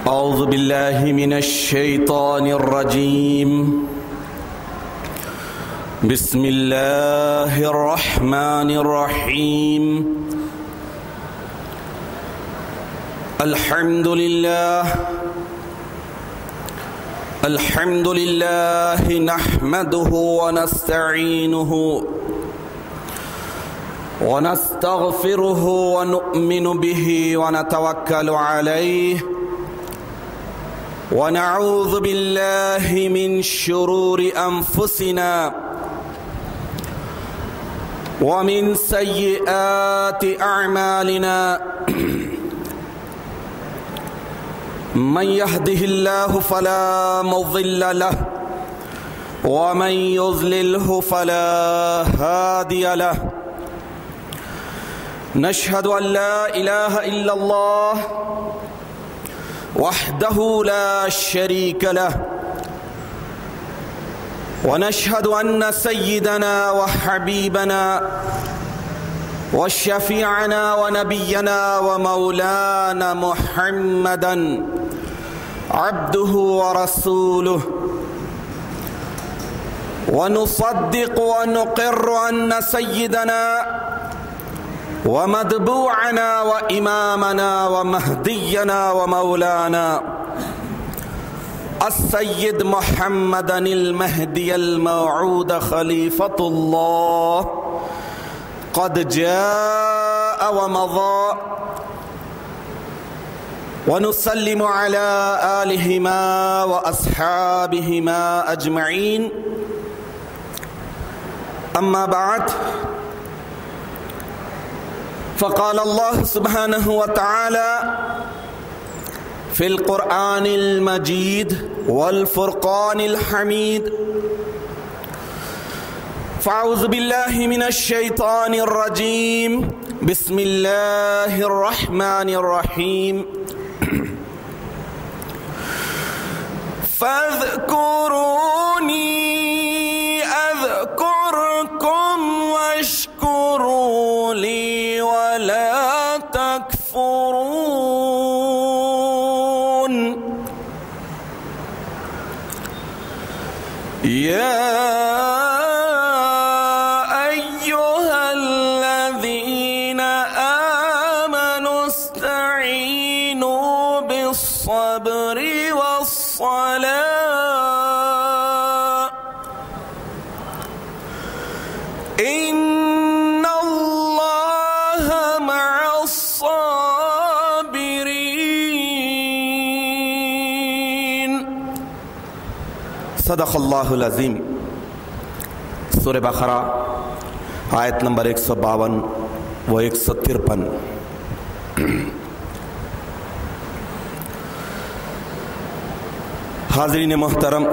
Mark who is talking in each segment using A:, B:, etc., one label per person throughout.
A: أعوذ بالله من الشيطان الرجيم. بسم الله الرحمن الرحيم. الحمد لله نحمده ونستعينه ونستغفره ونؤمن به ونتوكل عليه ونعوذ بالله من شرور أنفسنا ومن سيئات أعمالنا. من يهده الله فلا مضل له ومن يضلله فلا هادي له. نشهد أن لا إله إلا الله وحده لا شريك له ونشهد أن سيدنا وحبيبنا وشفيعنا ونبينا ومولانا محمدا عبده ورسوله ونصدق ونقر أن سيدنا ومتبوعنا وإمامنا ومهدينا ومولانا السيد محمدا المهدي الموعود خليفة الله قد جاء ومضى. ونسلم على آلهما وأصحابهما أجمعين. أما بعد، فقال الله سبحانه وتعالى في القرآن المجيد والفرقان الحميد: فأعوذ بالله من الشيطان الرجيم. بسم الله الرحمن الرحيم. فاذكروني أذكركم واشكروا لي ولا تكفرون. يا أيها الذين آمنوا استعينوا بالصبر والصلاة إن الله مع الصابرين. صدق اللہ العظیم. سورہ بقرہ آیت نمبر 152 و 153. حاضرین محترم،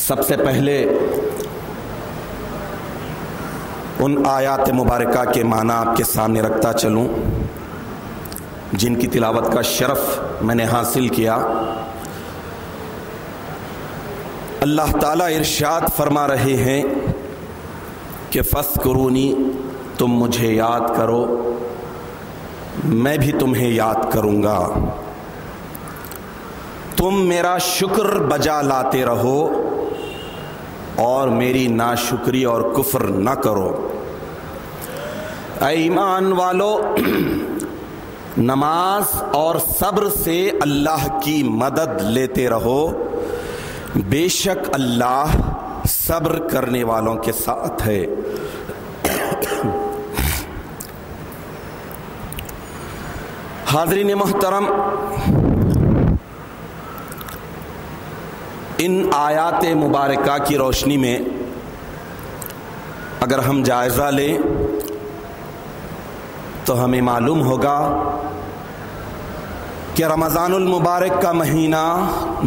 A: سب سے پہلے ان آیات مبارکہ کے معنی آپ کے سامنے رکھتا چلوں جن کی تلاوت کا شرف میں نے حاصل کیا. اللہ تعالیٰ ارشاد فرما رہے ہیں کہ فَاذْكُرُونِی، تم مجھے یاد کرو، میں بھی تمہیں یاد کروں گا. تم میرا شکر بجا لاتے رہو اور میری ناشکری اور کفر نہ کرو. اے ایمان والو، نماز اور صبر سے اللہ کی مدد لیتے رہو، بے شک اللہ صبر کرنے والوں کے ساتھ ہے. حاضرین محترم، ان آیات مبارکہ کی روشنی میں اگر ہم جائزہ لیں تو ہمیں معلوم ہوگا کہ رمضان المبارک کا مہینہ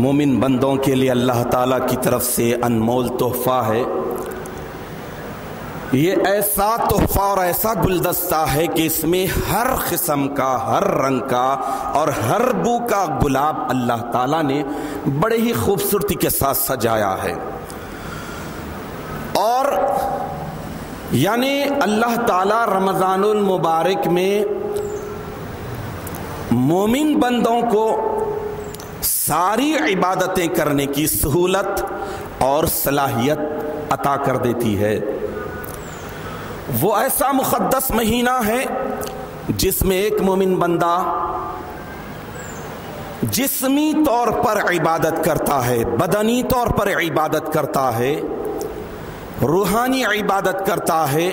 A: مومن بندوں کے لیے اللہ تعالیٰ کی طرف سے انمول تحفہ ہے. یہ ایسا تحفہ اور ایسا گلدستہ ہے کہ اس میں ہر قسم کا، ہر رنگ کا اور ہر بو کا گلاب اللہ تعالیٰ نے بڑے ہی خوبصورتی کے ساتھ سجایا ہے. اور یعنی اللہ تعالیٰ رمضان المبارک میں مومن بندوں کو ساری عبادتیں کرنے کی سہولت اور صلاحیت عطا کر دیتی ہے۔ وہ ایسا مقدس مہینہ ہے جس میں ایک مومن بندہ جسمی طور پر عبادت کرتا ہے، بدنی طور پر عبادت کرتا ہے، روحانی عبادت کرتا ہے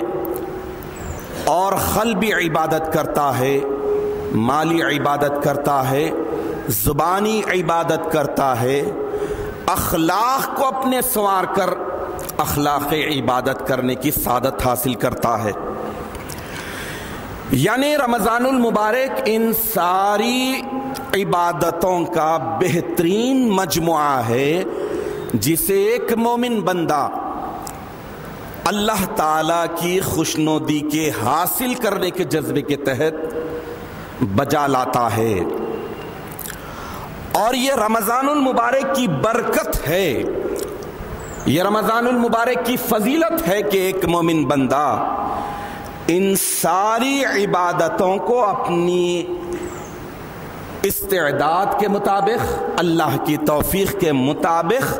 A: اور قلبی عبادت کرتا ہے، مالی عبادت کرتا ہے، زبانی عبادت کرتا ہے، اخلاق کو اپنے سنوار کر اخلاق عبادت کرنے کی سعادت حاصل کرتا ہے۔ یعنی رمضان المبارک ان ساری عبادتوں کا بہترین مجموعہ ہے جسے ایک مومن بندہ اللہ تعالی کی خوشنودی کے حاصل کرنے کے جذبے کے تحت بجا لاتا ہے۔ اور یہ رمضان المبارک کی برکت ہے، یہ رمضان المبارک کی فضیلت ہے کہ ایک مومن بندہ ان ساری عبادتوں کو اپنی استعداد کے مطابق، اللہ کی توفیق کے مطابق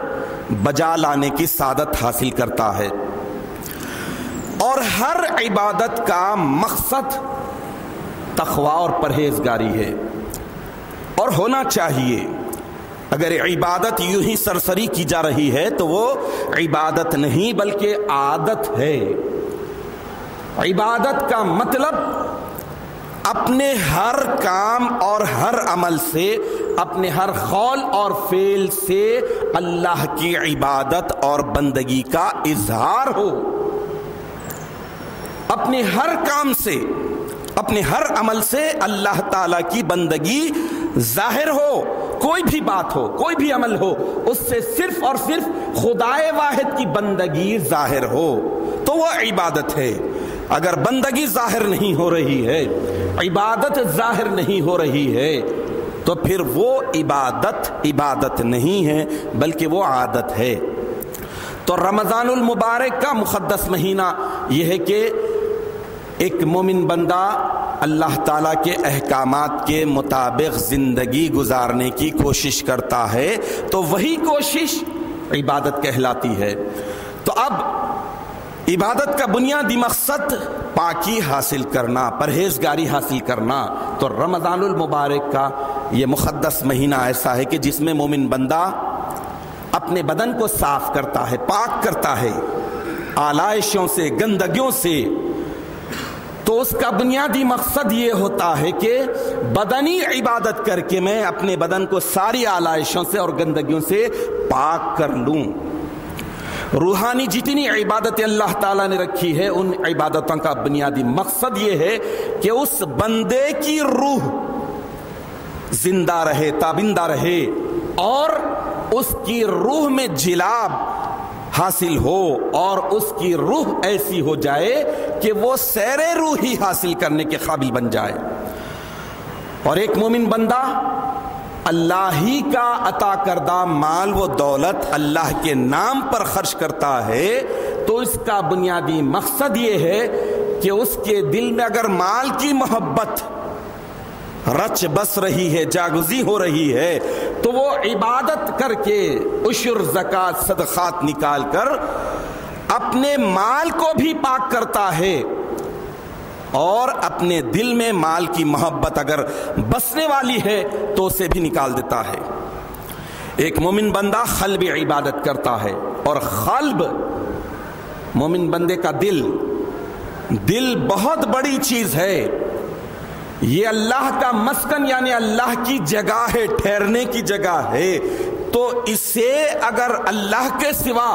A: بجا لانے کی سعادت حاصل کرتا ہے۔ اور ہر عبادت کا مقصد تقوی اور پرہیزگاری ہے، اور ہونا چاہیے۔ اگر عبادت یوں ہی سرسری کی جا رہی ہے تو وہ عبادت نہیں بلکہ عادت ہے۔ عبادت کا مطلب اپنے ہر کام اور ہر عمل سے، اپنے ہر قول اور فعل سے اللہ کی عبادت اور بندگی کا اظہار ہو، اپنے ہر کام سے، اپنے ہر عمل سے اللہ تعالی کی بندگی ظاہر ہو۔ کوئی بھی بات ہو، کوئی بھی عمل ہو، اس سے صرف اور صرف خدائے واحد کی بندگی ظاہر ہو تو وہ عبادت ہے۔ اگر بندگی ظاہر نہیں ہو رہی ہے، عبادت ظاہر نہیں ہو رہی ہے، تو پھر وہ عبادت نہیں ہے بلکہ وہ عادت ہے۔ تو رمضان المبارک کا مقدس مہینہ یہ ہے کہ ایک مومن بندہ اللہ تعالیٰ کے احکامات کے مطابق زندگی گزارنے کی کوشش کرتا ہے، تو وہی کوشش عبادت کہلاتی ہے۔ تو اب عبادت کا بنیادی مقصد پاکی حاصل کرنا، پرہیزگاری حاصل کرنا۔ تو رمضان المبارک کا یہ مقدس مہینہ ایسا ہے کہ جس میں مومن بندہ اپنے بدن کو صاف کرتا ہے، پاک کرتا ہے آلائشوں سے، گندگیوں سے۔ تو اس کا بنیادی مقصد یہ ہوتا ہے کہ بدنی عبادت کر کے میں اپنے بدن کو ساری آلائشوں سے اور گندگیوں سے پاک کر لوں۔ روحانی جتنی عبادتیں اللہ تعالیٰ نے رکھی ہے، ان عبادتوں کا بنیادی مقصد یہ ہے کہ اس بندے کی روح زندہ رہے، تابندہ رہے، اور اس کی روح میں جلاب حاصل ہو، اور اس کی روح ایسی ہو جائے کہ وہ سیر روحی حاصل کرنے کے قابل بن جائے۔ اور ایک مومن بندہ اللہ ہی کا عطا کردہ مال و دولت اللہ کے نام پر خرچ کرتا ہے، تو اس کا بنیادی مقصد یہ ہے کہ اس کے دل میں اگر مال کی محبت رچ بس رہی ہے، جاگزی ہو رہی ہے، تو وہ عبادت کر کے عشر، زکوٰۃ، صدقات نکال کر اپنے مال کو بھی پاک کرتا ہے، اور اپنے دل میں مال کی محبت اگر بسنے والی ہے تو اسے بھی نکال دیتا ہے۔ ایک مومن بندہ قلبی عبادت کرتا ہے، اور قلب، مومن بندے کا دل بہت بڑی چیز ہے۔ یہ اللہ کا مسکن یعنی اللہ کی جگہ ہے، ٹھہرنے کی جگہ ہے۔ تو اسے اگر اللہ کے سوا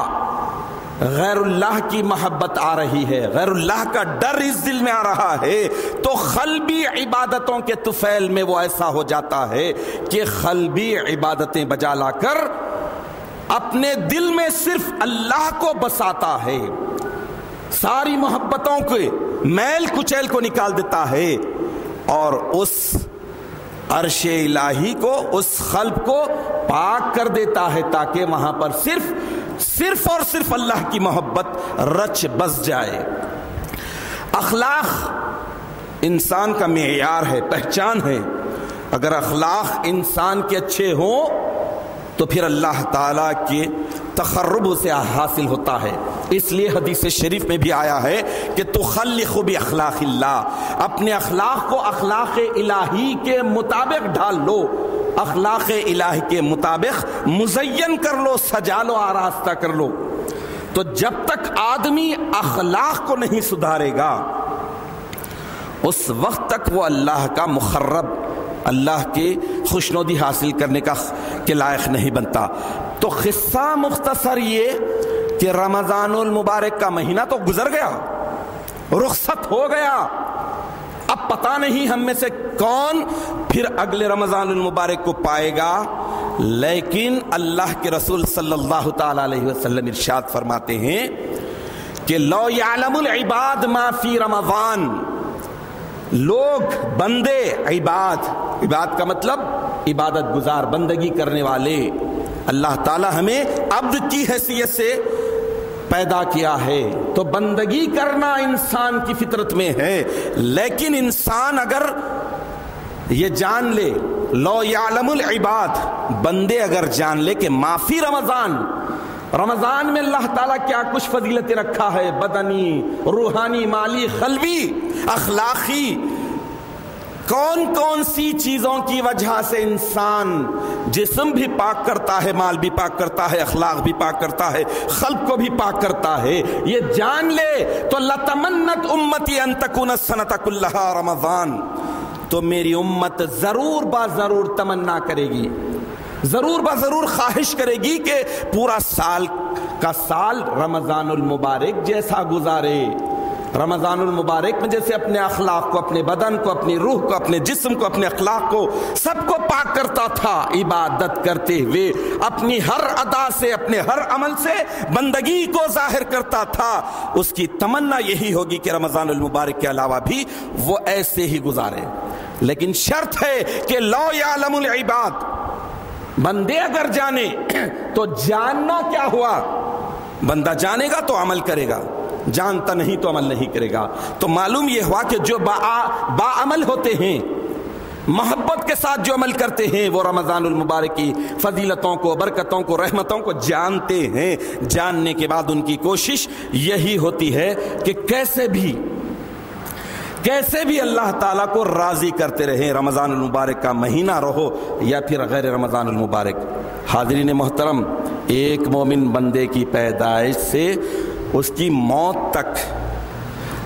A: غیر اللہ کی محبت آ رہی ہے، غیر اللہ کا ڈر اس دل میں آ رہا ہے، تو قلبی عبادتوں کے طفیل میں وہ ایسا ہو جاتا ہے کہ قلبی عبادتیں بجا لا کر اپنے دل میں صرف اللہ کو بساتا ہے، ساری محبتوں کے میل کچیل کو نکال دیتا ہے، اور اس عرش الہی کو، اس قلب کو پاک کر دیتا ہے، تاکہ وہاں پر صرف اور صرف اللہ کی محبت رچ بس جائے۔ اخلاق انسان کا معیار ہے، پہچان ہے۔ اگر اخلاق انسان کے اچھے ہوں تو پھر اللہ تعالیٰ کے تقرب سے حاصل ہوتا ہے. اس لیے حدیث شریف میں بھی آیا ہے کہ تخلق باخلاق اللہ، اپنے اخلاق کو اخلاق الہی کے مطابق ڈھال لو، اخلاق الہی کے مطابق مزین کر لو، سجا لو، آراستہ کر لو. تو جب تک آدمی اخلاق کو نہیں سدھارے گا اس وقت تک وہ اللہ کا مقرب، اللہ کی خوشنودی حاصل کرنے کے لائق نہیں بنتا. تو قصہ مختصر یہ کہ رمضان المبارک کا مہینہ تو گزر گیا، رخصت ہو گیا، اب پتہ نہیں ہم میں سے کون پھر اگلے رمضان المبارک کو پائے گا. لیکن اللہ کے رسول صلی اللہ تعالی علیہ وسلم ارشاد فرماتے ہیں کہ لو یعلم العباد ما فی رمضان، لوگ بندے، عباد کا مطلب عبادت گزار، بندگی کرنے والے. اللہ تعالی ہمیں عبد کی حیثیت سے پیدا کیا ہے تو بندگی کرنا انسان کی فطرت میں ہے. لیکن انسان اگر یہ جان لے، لو یعلم العباد، بندے اگر جان لے کہ معافی رمضان میں اللہ تعالیٰ کیا کچھ فضیلتیں رکھا ہے، بدنی، روحانی، مالی، قلبی، اخلاقی، کون سی چیزوں کی وجہ سے انسان جسم بھی پاک کرتا ہے، مال بھی پاک کرتا ہے، اخلاق بھی پاک کرتا ہے، قلب کو بھی پاک کرتا ہے، یہ جان لے تو لتمنت امتی ان تکون السنۃ کلھا رمضان، تو میری امت ضرور ضرور تمنا کرے گی، ضرور ضرور خواہش کرے گی کہ پورا سال کا سال رمضان المبارک جیسا گزارے. رمضان المبارک میں جیسے اپنے اخلاق کو، اپنے بدن کو، اپنی روح کو، اپنے جسم کو، اپنے اخلاق کو، سب کو پاک کرتا تھا، عبادت کرتے ہوئے اپنی ہر ادا سے، اپنے ہر عمل سے بندگی کو ظاہر کرتا تھا. اس کی تمنا یہی ہوگی کہ رمضان المبارک کے علاوہ بھی وہ ایسے ہی گزارے. لیکن شرط ہے کہ لو یعلم العباد، بندے اگر جانے تو جاننا کیا ہوا، بندہ جانے گا تو عمل کرے گا، جانتا نہیں تو عمل نہیں کرے گا. تو معلوم یہ ہوا کہ جو با عمل ہوتے ہیں، محبت کے ساتھ جو عمل کرتے ہیں، وہ رمضان المبارک کی فضیلتوں کو، برکتوں کو، رحمتوں کو جانتے ہیں. جاننے کے بعد ان کی کوشش یہی ہوتی ہے کہ کیسے بھی اللہ تعالیٰ کو راضی کرتے رہیں، رمضان المبارک کا مہینہ رہو یا پھر غیر رمضان المبارک. حاضرین محترم، ایک مومن بندے کی پیدائش سے اس کی موت تک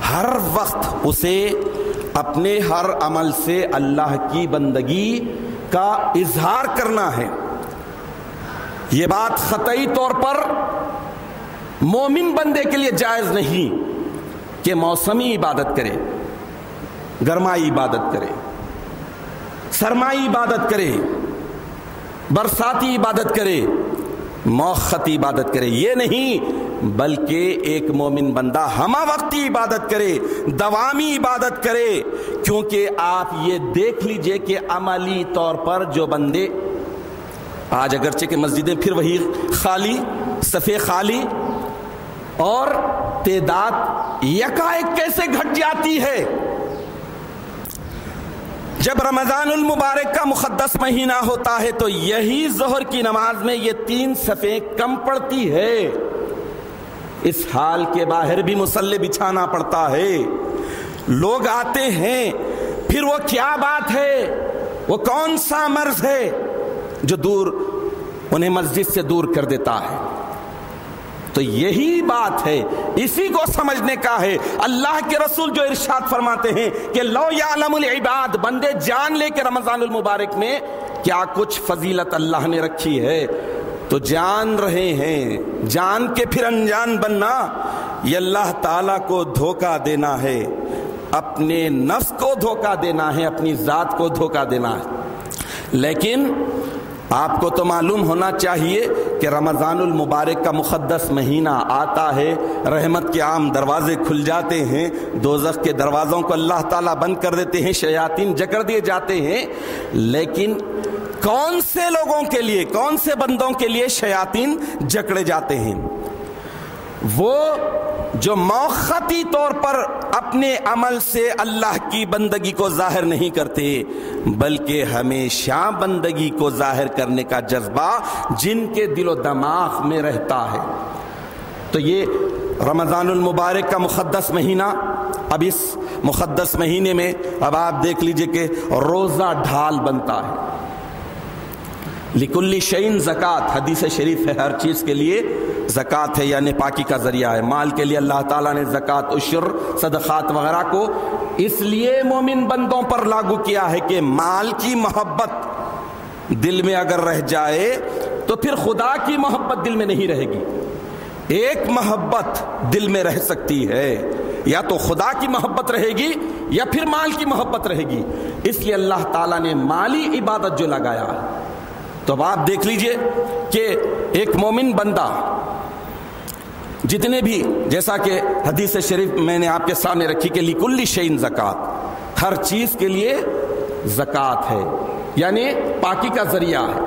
A: ہر وقت اسے اپنے ہر عمل سے اللہ کی بندگی کا اظہار کرنا ہے. یہ بات قطعی طور پر مومن بندے کے لیے جائز نہیں کہ موسمی عبادت کرے، گرمائی عبادت کرے، سرمائی عبادت کرے، برساتی عبادت کرے، موقتی عبادت کرے. یہ نہیں، بلکہ ایک مومن بندہ ہمہ وقتی عبادت کرے، دوامی عبادت کرے. کیونکہ آپ یہ دیکھ لیجئے کہ عملی طور پر جو بندے آج اگرچہ کہ مسجدیں پھر وہی خالی، صفیں خالی، اور تعداد یکایک کیسے گھٹ جاتی ہے. جب رمضان المبارک کا مقدس مہینہ ہوتا ہے تو یہی ظہر کی نماز میں یہ 3 صفیں کم پڑتی ہے. اس حال کے باہر بھی مصلی بچھانا پڑتا ہے، لوگ آتے ہیں، پھر وہ کیا بات ہے، وہ کون سا مرض ہے جو انہیں مسجد سے دور کر دیتا ہے. تو یہی بات ہے، اسی کو سمجھنے کا ہے. اللہ کے رسول جو ارشاد فرماتے ہیں کہ لو یعلم العباد، بندے جان لے کہ رمضان المبارک میں کیا کچھ فضیلت اللہ نے رکھی ہے، تو جان رہے ہیں. جان کے پھر انجان بننا یہ اللہ تعالیٰ کو دھوکہ دینا ہے، اپنے نفس کو دھوکہ دینا ہے، اپنی ذات کو دھوکہ دینا ہے. لیکن آپ کو تو معلوم ہونا چاہیے کہ رمضان المبارک کا مقدس مہینہ آتا ہے، رحمت کے عام دروازے کھل جاتے ہیں، دوزخ کے دروازوں کو اللہ تعالیٰ بند کر دیتے ہیں، شیاطین جکڑ دیے جاتے ہیں. لیکن کون سے لوگوں کے لیے، کون سے بندوں کے لیے شیاطین جکڑے جاتے ہیں؟ وہ جو موقتی طور پر اپنے عمل سے اللہ کی بندگی کو ظاہر نہیں کرتے بلکہ ہمیشہ بندگی کو ظاہر کرنے کا جذبہ جن کے دل و دماغ میں رہتا ہے. تو یہ رمضان المبارک کا مقدس مہینہ، اب اس مقدس مہینے میں اب آپ دیکھ لیجئے کہ روزہ ڈھال بنتا ہے. لکل شیء زکات، حدیث شریف ہے، ہر چیز کے لیے زکات ہے، یعنی پاکی کا ذریعہ ہے. مال کے لیے اللہ تعالیٰ نے زکات، عشر، صدقات وغیرہ کو اس لیے مومن بندوں پر لاگو کیا ہے کہ مال کی محبت دل میں اگر رہ جائے تو پھر خدا کی محبت دل میں نہیں رہے گی. ایک محبت دل میں رہ سکتی ہے، یا تو خدا کی محبت رہے گی یا پھر مال کی محبت رہے گی. اس لیے اللہ تعالیٰ نے مالی عبادت جو لگایا ہے. تو اب آپ دیکھ لیجئے کہ ایک مومن بندہ جتنے بھی، جیسا کہ حدیث شریف میں نے آپ کے سامنے رکھی کہ لکل شیء زکات، ہر چیز کے لیے زکات ہے، یعنی پاکی کا ذریعہ ہے.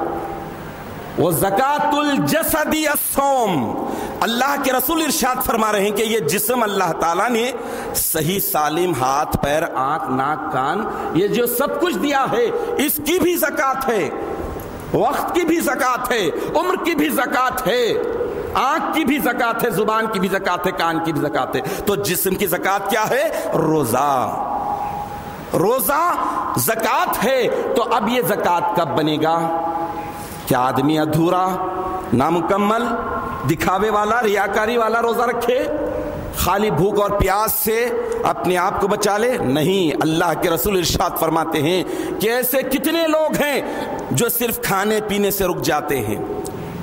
A: وہ زکات الجسد الصوم، اللہ کے رسول ارشاد فرما رہے ہیں کہ یہ جسم اللہ تعالیٰ نے صحیح سالم، ہاتھ پیر آنکھ ناک کان، یہ جو سب کچھ دیا ہے اس کی بھی زکات ہے. وقت کی بھی زکات ہے، عمر کی بھی زکات ہے، آنکھ کی بھی زکات ہے، زبان کی بھی زکات ہے، کان کی بھی زکات ہے. تو جسم کی زکات کیا ہے؟ روزہ. روزہ زکات ہے. تو اب یہ زکات کب بنے گا؟ کیا آدمی ادھورا، نامکمل، دکھاوے والا، ریاکاری والا روزہ رکھے، خالی بھوک اور پیاس سے اپنے آپ کو بچا لے؟ نہیں. اللہ کے رسول ارشاد فرماتے ہیں کہ ایسے کتنے لوگ ہیں جو صرف کھانے پینے سے رک جاتے ہیں.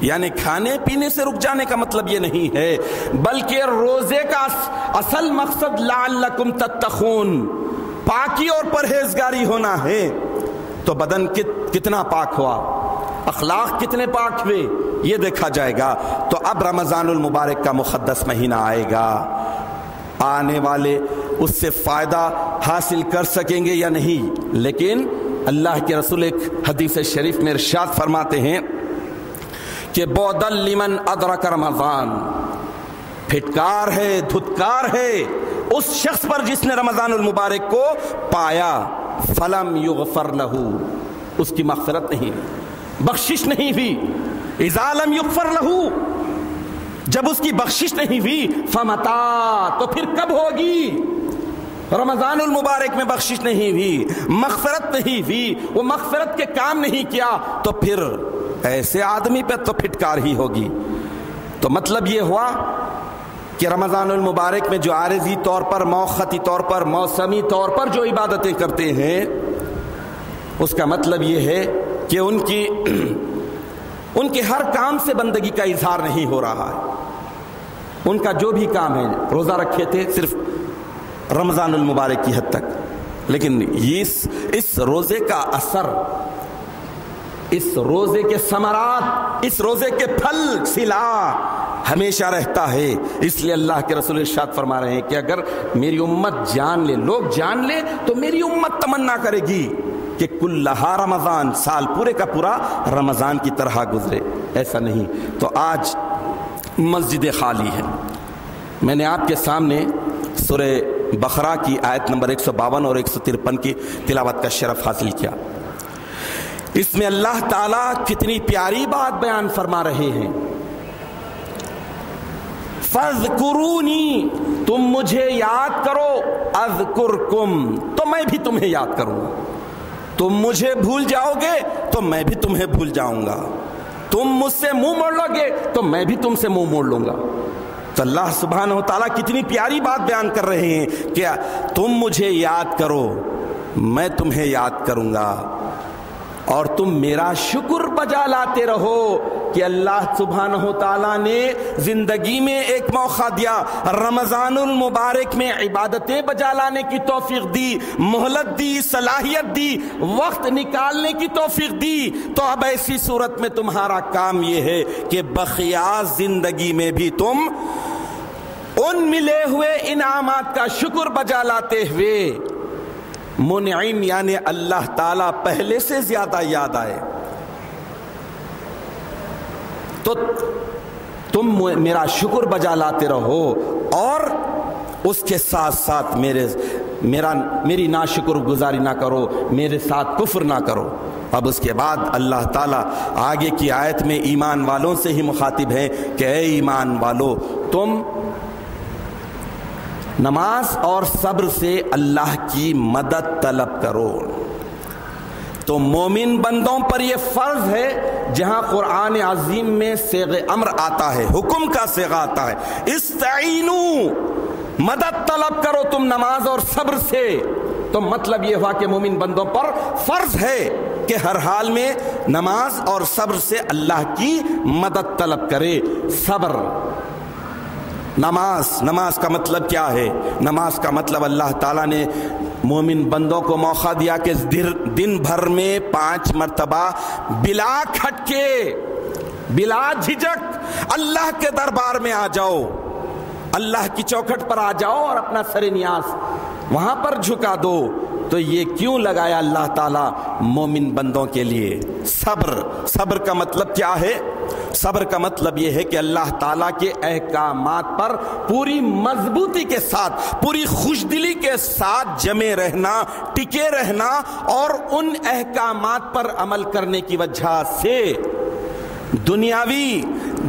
A: یعنی کھانے پینے سے رک جانے کا مطلب یہ نہیں ہے، بلکہ روزے کا اصل مقصد لعلکم تتقون، پاکی اور پرہیزگاری ہونا ہے. تو بدن کتنا پاک ہوا، اخلاق کتنے پاک ہوئے، یہ دیکھا جائے گا. تو اب رمضان المبارک کا مقدس مہینہ آئے گا، آنے والے اس سے فائدہ حاصل کر سکیں گے یا نہیں. لیکن اللہ کے رسول ایک حدیث شریف میں ارشاد فرماتے ہیں کہ بودل لمن ادرک رمضان، پھٹکار ہے، دھتکار ہے اس شخص پر جس نے رمضان المبارک کو پایا، فلم یغفر لہ، اس کی مغفرت نہیں، بخشش نہیں ہوئی. اذا لم یغفر لہ، جب اس کی بخشش نہیں ہوئی، فمتا، تو پھر کب ہوگی؟ رمضان المبارک میں بخشش نہیں ہوئی، مغفرت نہیں ہوئی، وہ مغفرت کے کام نہیں کیا، تو پھر ایسے آدمی پہ تو پھٹکار ہی ہوگی. تو مطلب یہ ہوا کہ رمضان المبارک میں جو عارضی طور پر، موقتی طور پر، موسمی طور پر جو عبادتیں کرتے ہیں، اس کا مطلب یہ ہے کہ ان کے ہر کام سے بندگی کا اظہار نہیں ہو رہا ہے. ان کا جو بھی کام ہے، روزہ رکھے تھے صرف رمضان المبارک کی حد تک، لیکن اس روزے کا اثر، اس روزے کے ثمرات، اس روزے کے پھل، صلہ ہمیشہ رہتا ہے. اس لیے اللہ کے رسول ارشاد فرما رہے ہیں کہ اگر میری امت جان لے، لوگ جان لے، تو میری امت تمنا کرے گی کہ کلھا رمضان، سال پورے کا پورا رمضان کی طرح گزرے. ایسا نہیں. تو آج مسجد خالی ہے. میں نے آپ کے سامنے سورہ بقرہ کی آیت نمبر 152 اور 153 کی تلاوت کا شرف حاصل کیا. اس میں اللہ تعالیٰ کتنی پیاری بات بیان فرما رہے ہیں. فاذکرونی، تم مجھے یاد کرو، اذکرکم، تو میں بھی تمہیں یاد کروں گا. تم مجھے بھول جاؤ گے تو میں بھی تمہیں بھول جاؤں گا. تم مجھ سے منہ موڑ لو گے تو میں بھی تم سے منہ موڑ لوں گا. تو اللہ سبحانہ و تعالیٰ کتنی پیاری بات بیان کر رہے ہیں کہ تم مجھے یاد کرو، میں تمہیں یاد کروں گا، اور تم میرا شکر بجا لاتے رہو کہ اللہ سبحانہ و تعالیٰ نے زندگی میں ایک موقع دیا، رمضان المبارک میں عبادتیں بجا لانے کی توفیق دی، مہلت دی، صلاحیت دی، وقت نکالنے کی توفیق دی. تو اب ایسی صورت میں تمہارا کام یہ ہے کہ بقیہ زندگی میں بھی تم ان ملے ہوئے انعامات کا شکر بجا لاتے ہوئے منعم یعنی اللہ تعالیٰ پہلے سے زیادہ یاد آئے. تو تم میرا شکر بجا لاتے رہو اور اس کے ساتھ ساتھ میری ناشکر گزاری نہ کرو، میرے ساتھ کفر نہ کرو۔ اب اس کے بعد اللہ تعالیٰ آگے کی آیت میں ایمان والوں سے ہی مخاطب ہے کہ اے ایمان والو، تم نماز اور صبر سے اللہ کی مدد طلب کرو۔ تو مومن بندوں پر یہ فرض ہے، جہاں قرآن عظیم میں صیغہ امر آتا ہے، حکم کا صیغہ آتا ہے، استعینوا، مدد طلب کرو تم نماز اور صبر سے، تو مطلب یہ ہوا کہ مومن بندوں پر فرض ہے کہ ہر حال میں نماز اور صبر سے اللہ کی مدد طلب کرے۔ صبر، نماز کا مطلب کیا ہے؟ نماز کا مطلب اللہ تعالیٰ نے مومن بندوں کو موقع دیا کہ دن بھر میں 5 مرتبہ بلا کھٹکے، بلا جھجک اللہ کے دربار میں آ جاؤ، اللہ کی چوکھٹ پر آ جاؤ اور اپنا سر نیاز وہاں پر جھکا دو۔ تو یہ کیوں لگایا اللہ تعالیٰ؟ مومن بندوں کے لیے۔ صبر کا مطلب کیا ہے؟ صبر کا مطلب یہ ہے کہ اللہ تعالیٰ کے احکامات پر پوری مضبوطی کے ساتھ، پوری خوشدلی کے ساتھ جمے رہنا، ٹکے رہنا، اور ان احکامات پر عمل کرنے کی وجہ سے دنیاوی،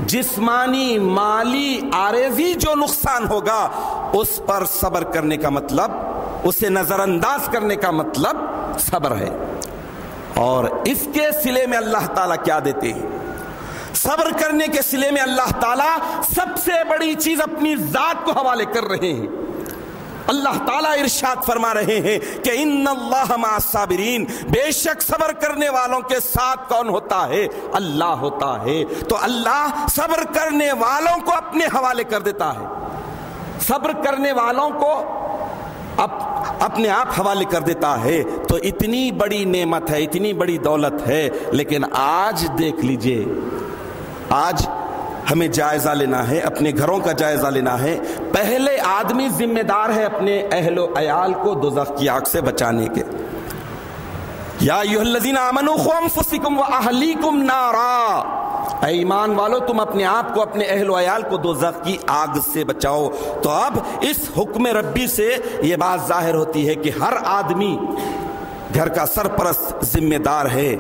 A: جسمانی، مالی، عارضی جو نقصان ہوگا اس پر صبر کرنے کا مطلب، اسے نظر انداز کرنے کا مطلب صبر ہے۔ اور اس کے صلے میں اللہ تعالیٰ کیا دیتے ہیں؟ صبر کرنے کے صلے میں اللہ تعالیٰ سب سے بڑی چیز اپنی ذات کو حوالے کر رہے ہیں۔ اللہ تعالیٰ ارشاد فرما رہے ہیں کہ ان اللہ مع الصابرین، بے شک صبر کرنے والوں کے ساتھ کون ہوتا ہے؟ اللہ ہوتا ہے۔ تو اللہ صبر کرنے والوں کو اپنے حوالے کر دیتا ہے، صبر کرنے والوں کو اپنے آپ حوالے کر دیتا ہے۔ تو اتنی بڑی نعمت ہے، اتنی بڑی دولت ہے، لیکن آج دیکھ لیجئے، آج ہمیں جائزہ لینا ہے، اپنے گھروں کا جائزہ لینا ہے۔ پہلے آدمی ذمہ دار ہے اپنے اہل و عیال کو دوزخ کی آگ سے بچانے کے۔ یا ایھا الذین آمنوا قوا انفسکم واہلیکم نارا، اے ایمان والو تم اپنے آپ کو، اپنے اہل و عیال کو دوزخ کی آگ سے بچاؤ۔ تو اب اس حکم ربی سے یہ بات ظاہر ہوتی ہے کہ ہر آدمی گھر کا سرپرست ذمہ دار ہے،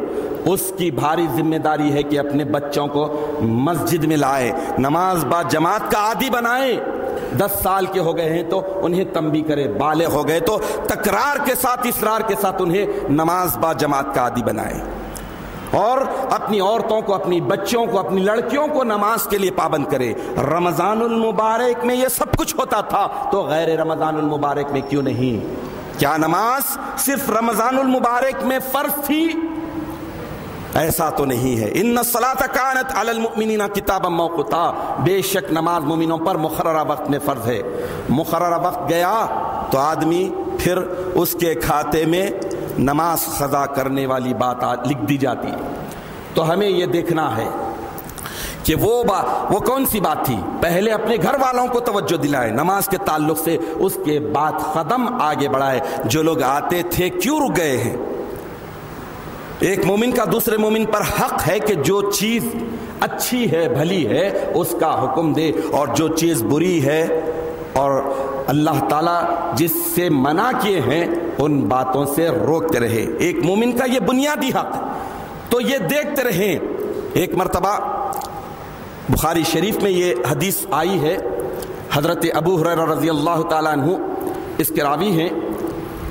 A: اس کی بھاری ذمہ داری ہے کہ اپنے بچوں کو مسجد میں لائے، نماز با جماعت کا عادی بنائے۔ 10 سال کے ہو گئے ہیں تو انہیں تنبیہ کرے، بالغ ہو گئے تو تکرار کے ساتھ، اصرار کے ساتھ انہیں نماز با جماعت کا عادی بنائے، اور اپنی عورتوں کو، اپنی بچوں کو، اپنی لڑکیوں کو نماز کے لیے پابند کرے۔ رمضان المبارک میں یہ سب کچھ ہوتا تھا، تو غیر رمضان المبارک میں کیوں نہیں؟ کیا نماز صرف رمضان المبارک میں فرض تھی؟ ایسا تو نہیں ہے۔ ان الصلاۃ کانت علی المؤمنین کتابا موقوتا، بے شک نماز مومنوں پر مقررہ وقت میں فرض ہے۔ مقررہ وقت گیا تو آدمی پھر اس کے کھاتے میں نماز قضا کرنے والی بات لکھ دی جاتی ہے۔ تو ہمیں یہ دیکھنا ہے کہ وہ کون سی بات تھی؟ پہلے اپنے گھر والوں کو توجہ دلائے نماز کے تعلق سے، اس کے بعد قدم آگے بڑھائے۔ جو لوگ آتے تھے کیوں رک گئے ہیں؟ ایک مومن کا دوسرے مومن پر حق ہے کہ جو چیز اچھی ہے، بھلی ہے، اس کا حکم دے، اور جو چیز بری ہے اور اللہ تعالیٰ جس سے منع کیے ہیں ان باتوں سے روکتے رہے۔ ایک مومن کا یہ بنیادی حق، تو یہ دیکھتے رہیں۔ ایک مرتبہ بخاری شریف میں یہ حدیث آئی ہے، حضرت ابو ہریرہ رضی اللہ تعالیٰ عنہ اس کے راوی ہیں۔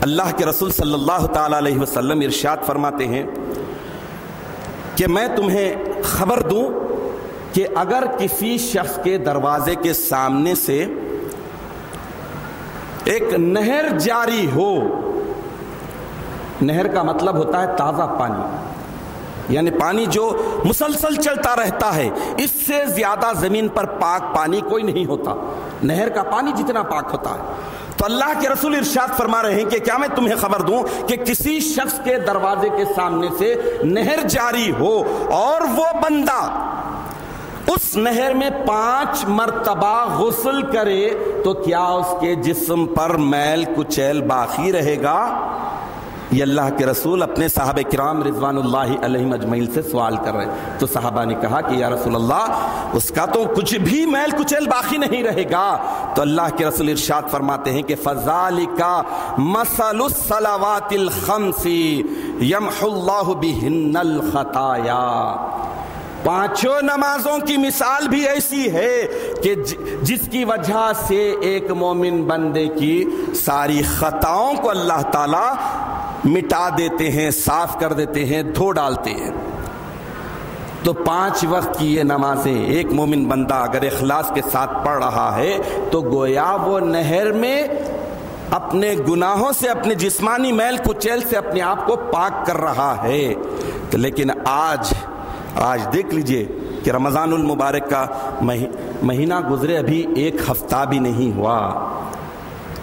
A: اللہ کے رسول صلی اللہ تعالیٰ علیہ وسلم ارشاد فرماتے ہیں کہ میں تمہیں خبر دوں کہ اگر کسی شخص کے دروازے کے سامنے سے ایک نہر جاری ہو، نہر کا مطلب ہوتا ہے تازہ پانی، یعنی پانی جو مسلسل چلتا رہتا ہے، اس سے زیادہ زمین پر پاک پانی کوئی نہیں ہوتا، نہر کا پانی جتنا پاک ہوتا ہے۔ تو اللہ کے رسول ارشاد فرما رہے ہیں کہ کیا میں تمہیں خبر دوں کہ کسی شخص کے دروازے کے سامنے سے نہر جاری ہو اور وہ بندہ اس نہر میں 5 مرتبہ غسل کرے تو کیا اس کے جسم پر میل کچیل باقی رہے گا؟ یہ اللہ کے رسول اپنے صحابہ کرام رضوان اللہ علیہم اجمعین سے سوال کر رہے ہیں۔ تو صحابہ نے کہا کہ یا رسول اللہ اس کا تو کچھ بھی میل کچیل باقی نہیں رہے گا۔ تو اللہ کے رسول ارشاد فرماتے ہیں کہ فَذَلِكَ مَثَلُ الصَّلَوَاتِ الْخَمْسِ يَمْحُو اللَّهُ بِهِنَّ الْخَطَايَا۔ پانچوں نمازوں کی مثال بھی ایسی ہے کہ جس کی وجہ سے ایک مومن بندے کی ساری خطاؤں کو اللہ تعالی مٹا دیتے ہیں، صاف کر دیتے ہیں، دھو ڈالتے ہیں۔ تو 5 وقت کی یہ نمازیں ایک مومن بندہ اگر اخلاص کے ساتھ پڑھ رہا ہے تو گویا وہ نہر میں اپنے گناہوں سے، اپنے جسمانی میل کچیل سے اپنے آپ کو پاک کر رہا ہے۔ لیکن آج دیکھ لیجئے کہ رمضان المبارک کا مہینہ گزرے، ابھی 1 ہفتہ بھی نہیں ہوا،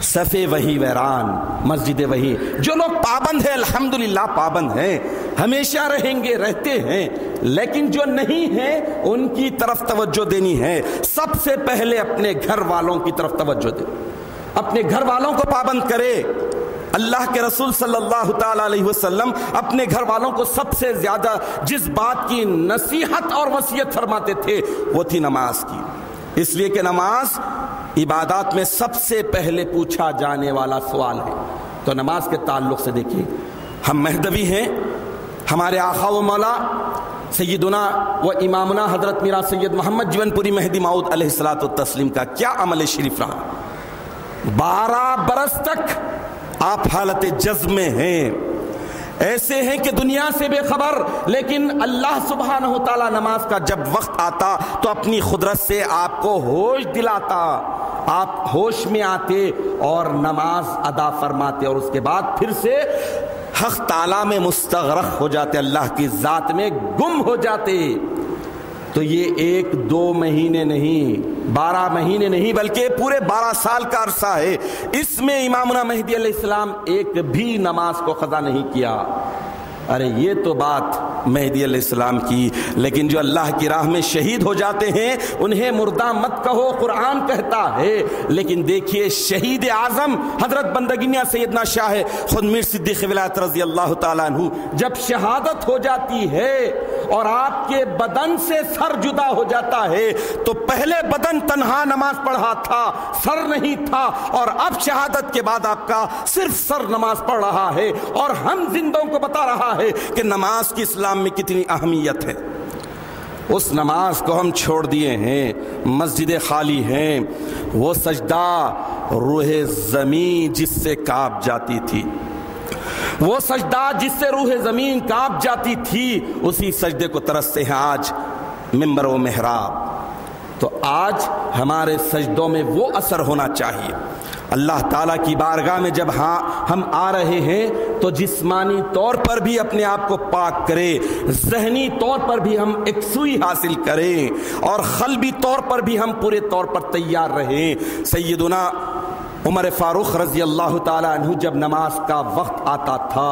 A: صفے وہی ویران، مسجد وہی۔ جو لوگ پابند ہیں الحمدللہ پابند ہیں، ہمیشہ رہیں گے، رہتے ہیں، لیکن جو نہیں ہیں ان کی طرف توجہ دینی ہے۔ سب سے پہلے اپنے گھر والوں کی طرف توجہ دیں، اپنے گھر والوں کو پابند کرے۔ اللہ کے رسول صلی اللہ تعالی علیہ وسلم اپنے گھر والوں کو سب سے زیادہ جس بات کی نصیحت اور وصیت فرماتے تھے وہ تھی نماز کی، اس لیے کہ نماز عبادات میں سب سے پہلے پوچھا جانے والا سوال ہے۔ تو نماز کے تعلق سے دیکھیے، ہم مہدوی ہیں، ہمارے آقا و مولا سیدنا و امامنا حضرت میرا سید محمد جیون پوری مہدی موعود علیہ الصلوۃ والتسلیم کا کیا عمل شریف رہا۔ 12 برس تک آپ حالت جذب میں ہیں، ایسے ہیں کہ دنیا سے بے خبر، لیکن اللہ سبحانہ و تعالی نماز کا جب وقت آتا تو اپنی قدرت سے آپ کو ہوش دلاتا، آپ ہوش میں آتے اور نماز ادا فرماتے، اور اس کے بعد پھر سے حق تعالی میں مستغرق ہو جاتے، اللہ کی ذات میں گم ہو جاتے۔ تو یہ 1-2 مہینے نہیں، 12 مہینے نہیں، بلکہ پورے 12 سال کا عرصہ ہے۔ اس میں امامنا مہدی علیہ السلام ایک بھی نماز کو قضا نہیں کیا۔ ارے یہ تو بات مہدی علیہ السلام کی، لیکن جو اللہ کی راہ میں شہید ہو جاتے ہیں انہیں مردہ مت کہو، قرآن کہتا ہے۔ لیکن دیکھیے شہید اعظم حضرت بندگینیا سیدنا شاہ خود میر صدیق ولایت رضی اللہ تعالیٰ عنہ جب شہادت ہو جاتی ہے اور آپ کے بدن سے سر جدا ہو جاتا ہے تو پہلے بدن تنہا نماز پڑھا تھا، سر نہیں تھا، اور اب شہادت کے بعد آپ کا صرف سر نماز پڑھ رہا ہے، اور ہم زندوں کو بتا رہا ہے کہ نماز کی اسلام میں کتنی اہمیت ہے۔ اس نماز کو ہم چھوڑ دیے ہیں، مسجدیں خالی ہیں، وہ سجدہ روح زمین جس سے کانپ جاتی تھی، وہ سجدہ جس سے روح زمین کانپ جاتی تھی، اسی سجدے کو ترستے ہیں آج منبر و محراب۔ تو آج ہمارے سجدوں میں وہ اثر ہونا چاہیے۔ اللہ تعالیٰ کی بارگاہ میں جب ہم آ رہے ہیں تو جسمانی طور پر بھی اپنے آپ کو پاک کریں، ذہنی طور پر بھی ہم یکسوئی حاصل کریں، اور قلبی طور پر بھی ہم پورے طور پر تیار رہیں۔ سیدنا عمر فاروق رضی اللہ تعالیٰ عنہ جب نماز کا وقت آتا تھا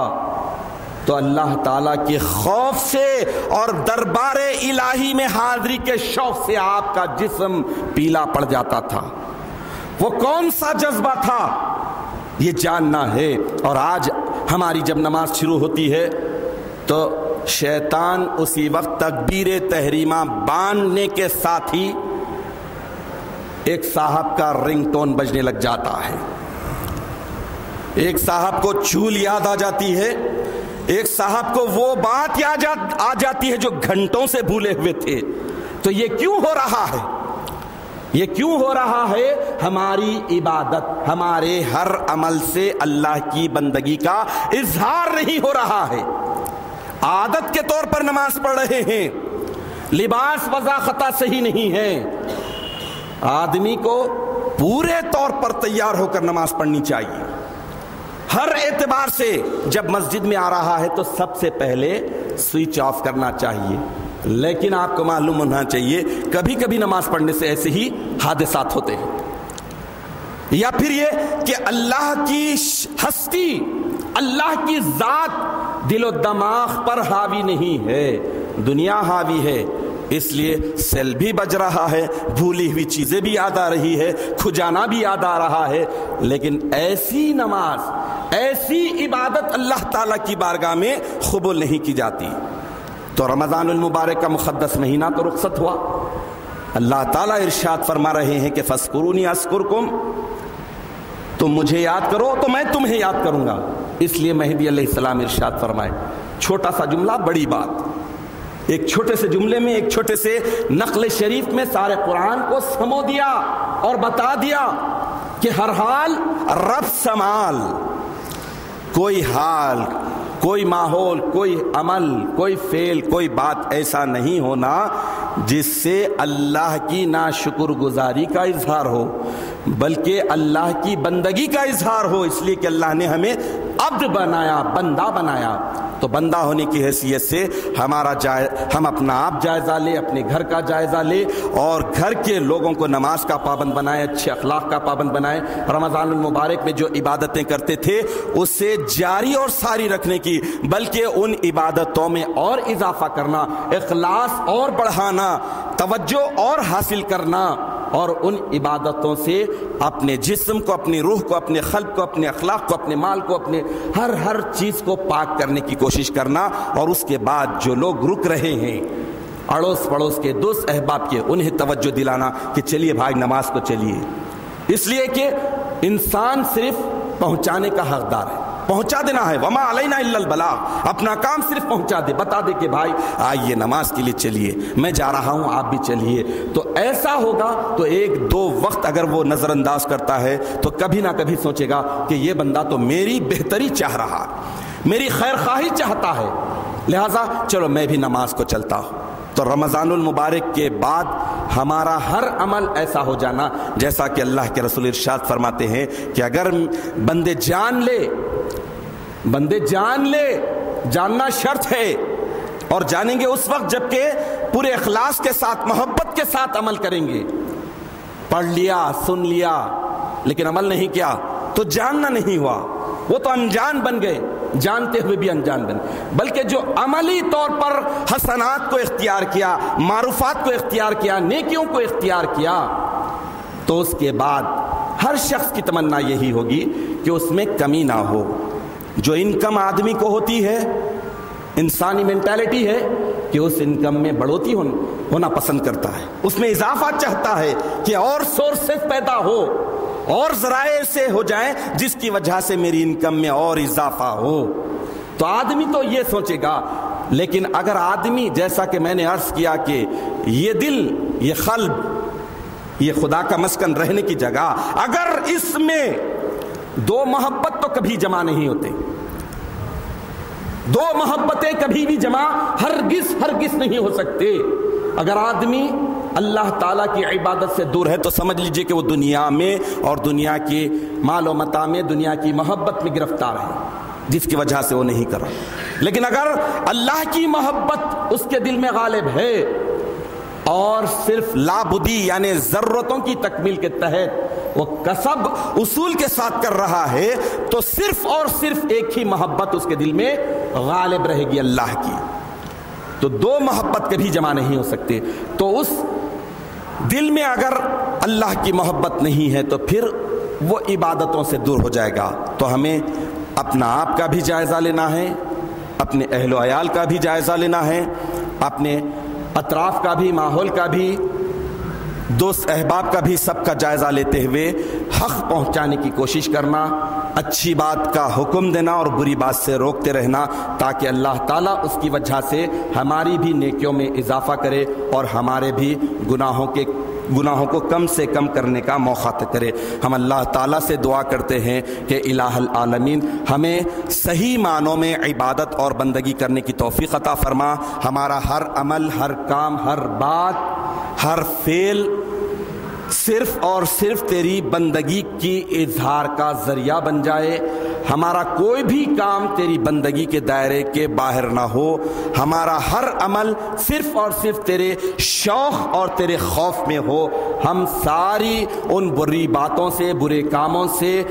A: تو اللہ تعالیٰ کے خوف سے اور دربار الہی میں حاضری کے شوق سے آپ کا جسم پیلا پڑ جاتا تھا۔ وہ کون سا جذبہ تھا یہ جاننا ہے۔ اور آج ہماری جب نماز شروع ہوتی ہے تو شیطان اسی وقت تکبیر تحریمہ باندھنے کے ساتھ ہی ایک صاحب کا رنگ ٹون بجنے لگ جاتا ہے، ایک صاحب کو چول یاد آ جاتی ہے، ایک صاحب کو وہ بات یاد آ جاتی ہے جو گھنٹوں سے بھولے ہوئے تھے۔ تو یہ کیوں ہو رہا ہے؟ یہ کیوں ہو رہا ہے؟ ہماری عبادت، ہمارے ہر عمل سے اللہ کی بندگی کا اظہار نہیں ہو رہا ہے۔ عادت کے طور پر نماز پڑھ رہے ہیں، لباس وضاحت صحیح نہیں ہے۔ آدمی کو پورے طور پر تیار ہو کر نماز پڑھنی چاہیے، ہر اعتبار سے۔ جب مسجد میں آ رہا ہے تو سب سے پہلے سوئچ آف کرنا چاہیے، لیکن آپ کو معلوم ہونا چاہیے کبھی کبھی نماز پڑھنے سے ایسے ہی حادثات ہوتے ہیں، یا پھر یہ کہ اللہ کی ہستی، اللہ کی ذات دل و دماغ پر حاوی نہیں ہے، دنیا حاوی ہے، اس لیے سیل بھی بج رہا ہے، بھولی ہوئی چیزیں بھی یاد آ رہی ہے، کھجانا بھی یاد آ رہا ہے، لیکن ایسی نماز، ایسی عبادت اللہ تعالیٰ کی بارگاہ میں قبول نہیں کی جاتی۔ تو رمضان المبارک کا مقدس مہینہ تو رخصت ہوا، اللہ تعالیٰ ارشاد فرما رہے ہیں کہ فاذکرونی اذکرکم، تم مجھے یاد کرو تو میں تمہیں یاد کروں گا۔ اس لیے مہدی علیہ السلام ارشاد فرمائے، چھوٹا سا جملہ بڑی بات، ایک چھوٹے سے جملے میں، ایک چھوٹے سے نقل شریف میں سارے قرآن کو سمو دیا اور بتا دیا کہ ہر حال رب سنبھال، کوئی حال، کوئی ماحول، کوئی عمل، کوئی فعل، کوئی بات ایسا نہیں ہونا جس سے اللہ کی ناشکر گزاری کا اظہار ہو، بلکہ اللہ کی بندگی کا اظہار ہو، اس لیے کہ اللہ نے ہمیں عبد بنایا، بندہ بنایا۔ تو بندہ ہونے کی حیثیت سے ہم اپنا آپ جائزہ لیں، اپنے گھر کا جائزہ لیں اور گھر کے لوگوں کو نماز کا پابند بنائے، اچھے اخلاق کا پابند بنائے۔ رمضان المبارک میں جو عبادتیں کرتے تھے اسے جاری اور ساری رکھنے کی، بلکہ ان عبادتوں میں اور اضافہ کرنا، اخلاص اور بڑھانا، توجہ اور حاصل کرنا، اور ان عبادتوں سے اپنے جسم کو، اپنی روح کو، اپنے قلب کو، اپنے اخلاق کو، اپنے مال کو، اپنے ہر چیز کو پاک کرنے کی کوشش کرنا۔ اور اس کے بعد جو لوگ رک رہے ہیں، اڑوس پڑوس کے، دوست احباب کے، انہیں توجہ دلانا کہ چلیے بھائی نماز کو چلیے، اس لیے کہ انسان صرف پہنچانے کا حقدار ہے، پہنچا دینا ہے، وما علینا الا البلاغ، اپنا کام صرف پہنچا دے، بتا دے کہ بھائی آئیے نماز کے لیے چلیے، میں جا رہا ہوں آپ بھی چلیے۔ تو ایسا ہوگا تو ایک دو وقت اگر وہ نظر انداز کرتا ہے تو کبھی نہ کبھی سوچے گا کہ یہ بندہ تو میری بہتری چاہ رہا، میری خیر خواہی چاہتا ہے، لہٰذا چلو میں بھی نماز کو چلتا ہوں۔ تو رمضان المبارک کے بعد ہمارا ہر عمل ایسا ہو جانا، جیسا کہ اللہ کے رسول ارشاد فرماتے ہیں کہ اگر بندے جان لے، جاننا شرط ہے، اور جانیں گے اس وقت جب کہ پورے اخلاص کے ساتھ، محبت کے ساتھ عمل کریں گے۔ پڑھ لیا، سن لیا، لیکن عمل نہیں کیا تو جاننا نہیں ہوا، وہ تو انجان بن گئے، جانتے ہوئے بھی انجان بن گئے۔ بلکہ جو عملی طور پر حسنات کو اختیار کیا، معروفات کو اختیار کیا، نیکیوں کو اختیار کیا، تو اس کے بعد ہر شخص کی تمنا یہی ہوگی کہ اس میں کمی نہ ہو۔ جو انکم آدمی کو ہوتی ہے، انسانی مینٹالٹی ہے کہ اس انکم میں بڑھوتی ہونا پسند کرتا ہے، اس میں اضافہ چاہتا ہے کہ اور سورسز پیدا ہو، اور ذرائع سے ہو جائیں جس کی وجہ سے میری انکم میں اور اضافہ ہو۔ تو آدمی تو یہ سوچے گا، لیکن اگر آدمی، جیسا کہ میں نے عرض کیا کہ یہ دل، یہ قلب، یہ خدا کا مسکن رہنے کی جگہ، اگر اس میں دو محبت تو کبھی جمع نہیں ہوتے، دو محبتیں کبھی بھی جمع ہرگز نہیں ہو سکتے۔ اگر آدمی اللہ تعالیٰ کی عبادت سے دور ہے تو سمجھ لیجئے کہ وہ دنیا میں اور دنیا کی مال و متاع میں، دنیا کی محبت میں گرفتار ہے، جس کی وجہ سے وہ نہیں کر رہا۔ لیکن اگر اللہ کی محبت اس کے دل میں غالب ہے اور صرف لابدی یعنی ضرورتوں کی تکمیل کے تحت وہ کسب اصول کے ساتھ کر رہا ہے، تو صرف اور صرف ایک ہی محبت اس کے دل میں غالب رہے گی، اللہ کی۔ تو دو محبت کبھی جمع نہیں ہو سکتے۔ تو اس دل میں اگر اللہ کی محبت نہیں ہے تو پھر وہ عبادتوں سے دور ہو جائے گا۔ تو ہمیں اپنا آپ کا بھی جائزہ لینا ہے، اپنے اہل و عیال کا بھی جائزہ لینا ہے، اپنے اطراف کا بھی، ماحول کا بھی، دوست احباب کا بھی، سب کا جائزہ لیتے ہوئے حق پہنچانے کی کوشش کرنا، اچھی بات کا حکم دینا اور بری بات سے روکتے رہنا، تاکہ اللہ تعالیٰ اس کی وجہ سے ہماری بھی نیکیوں میں اضافہ کرے اور ہمارے بھی گناہوں کو کم سے کم کرنے کا موقع کرے۔ ہم اللہ تعالیٰ سے دعا کرتے ہیں کہ الہ العالمین ہمیں صحیح معنوں میں عبادت اور بندگی کرنے کی توفیق عطا فرما، ہمارا ہر عمل، ہر کام، ہر بات، ہر فعل صرف اور صرف تیری بندگی کی اظہار کا ذریعہ بن جائے، ہمارا کوئی بھی کام تیری بندگی کے دائرے کے باہر نہ ہو، ہمارا ہر عمل صرف اور صرف تیرے شوق اور تیرے خوف میں ہو، ہم ساری ان بری باتوں سے، برے کاموں سے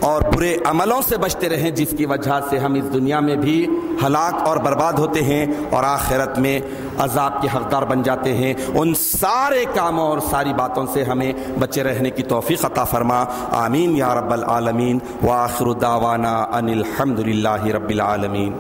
A: اور برے عملوں سے بچتے رہیں جس کی وجہ سے ہم اس دنیا میں بھی ہلاک اور برباد ہوتے ہیں اور آخرت میں عذاب کے حقدار بن جاتے ہیں۔ ان سارے کاموں اور ساری باتوں سے ہمیں بچے رہنے کی توفیق عطا فرما، آمین یا رب العالمین۔ وآخر دعوانا ان الحمد للہ رب العالمین۔